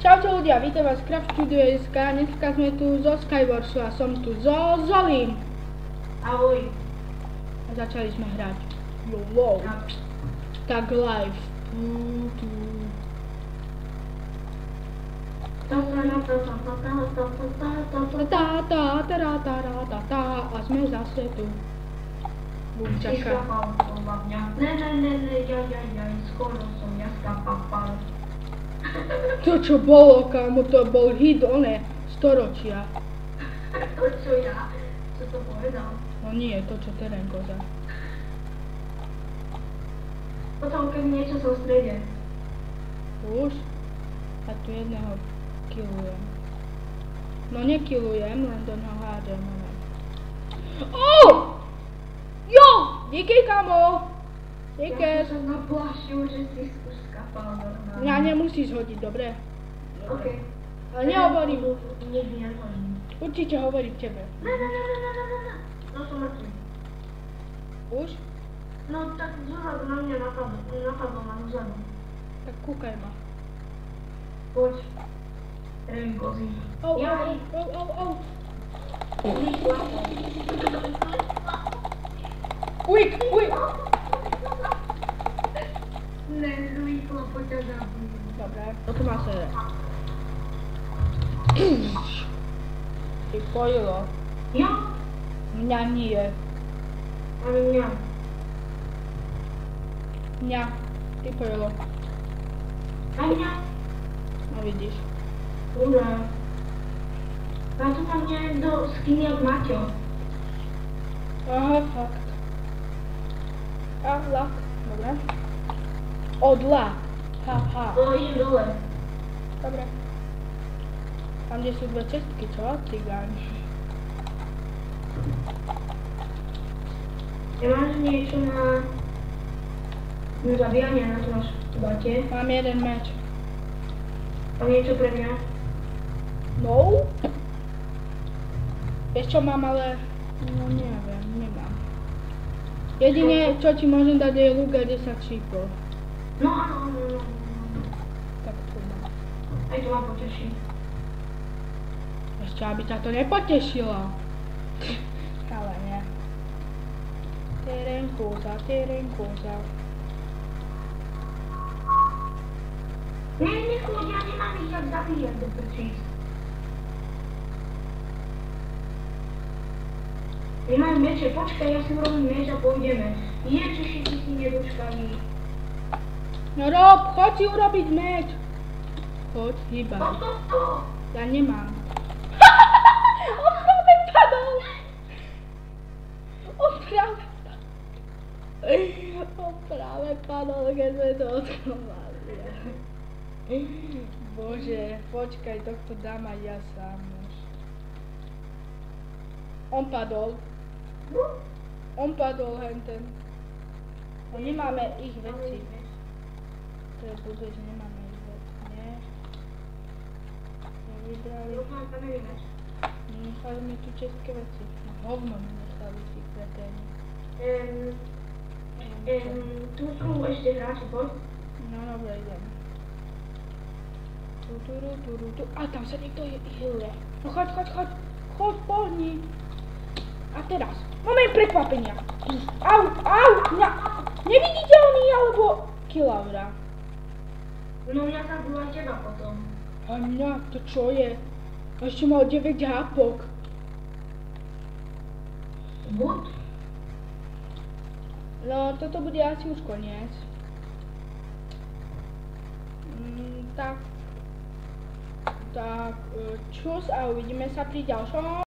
Čaute ľudia, vítam vás v Craft Studio.sk. Dneska sme tu zo Skywarsu a som tu so Zolim. Ahoj. A začali sme hrať. Wow. Tak live. A sme zase tu. Čaká. Ne, skoro som ja skapal. To čo bolo, kámo, to bol hit, storočia. To čo ja? Čo to povedal? No nie, to čo terén koza. Potom keď niečo som v strede. Už? A tu jedného killujem. No nekillujem, len do neho hádžem. Jo! Díky, kámo! Díky. Ja som sa naplašil, že si už skapal normálne. Mňa nemusíš hodiť, dobre? OK. Ale nehovorím. Nikdy nehodím. Určite hovorím tebe. Ne. No som mŕtvy. Už? No tak zozadu na mňa napadlo ma zozadu. Tak kúkaj ma. Poď. Revím kozy. Au. Quick! Ne, rýchlo poťažám. Dobre, toto má sere. Ty pojilo. Ja? Mňa nie. Ale mňa. Mňa. Ty pojilo. A mňa? No vidíš. Ura. A tu mám niekto skin jak Maťo. Aha, fakt. Lak. Dobre. Odla. Ha. No, idem dole. Dobre. Tam, kde sú dve cestky, čo? Cigáni. Máš niečo na zabíjanie, na to máš v bate? Mám jeden meč. A niečo pre mňa? No? Vieš čo mám, ale... No neviem, nemám. Jedine, čo ti môžem dať, je luk a 10 šípov. No áno. Tak to mám. Aj to ma poteší. Ešte, aby ťa to nepotešilo. Ale nie. Terén kúza. Nechoď, ja nemám ich jak zabíjať do prčíc. Nemajú meče, počkaj, ja si urobím meč a pôjdeme. Ježiši, ty si nedočkaný. No Rob, choď si urobiť meč. Choď, hýbaj. To. Ja nemám. On práve padol, keď sme to odchovali. Bože, počkaj, tohto dám aj ja sám už. On padol henten. No nemáme ich veci. To je blbé, že nemáme ich veci, nie? Nevybrali. Nechali mi tu české veci. Hovno mi nechali si kreténi. Tu sú ešte hráči, poď. No dobre, idem. Tu. A tam sa niekto hiluje. No choď, pohni. A teraz, moment prekvapenia. Au, neviditeľný alebo kilaura. No mňa zabil aj teba potom. A mňa, to čo je? Ešte mal 9 hápok. Bud? No, toto bude asi už koniec. Tak, čus a uvidíme sa pri ďalšom.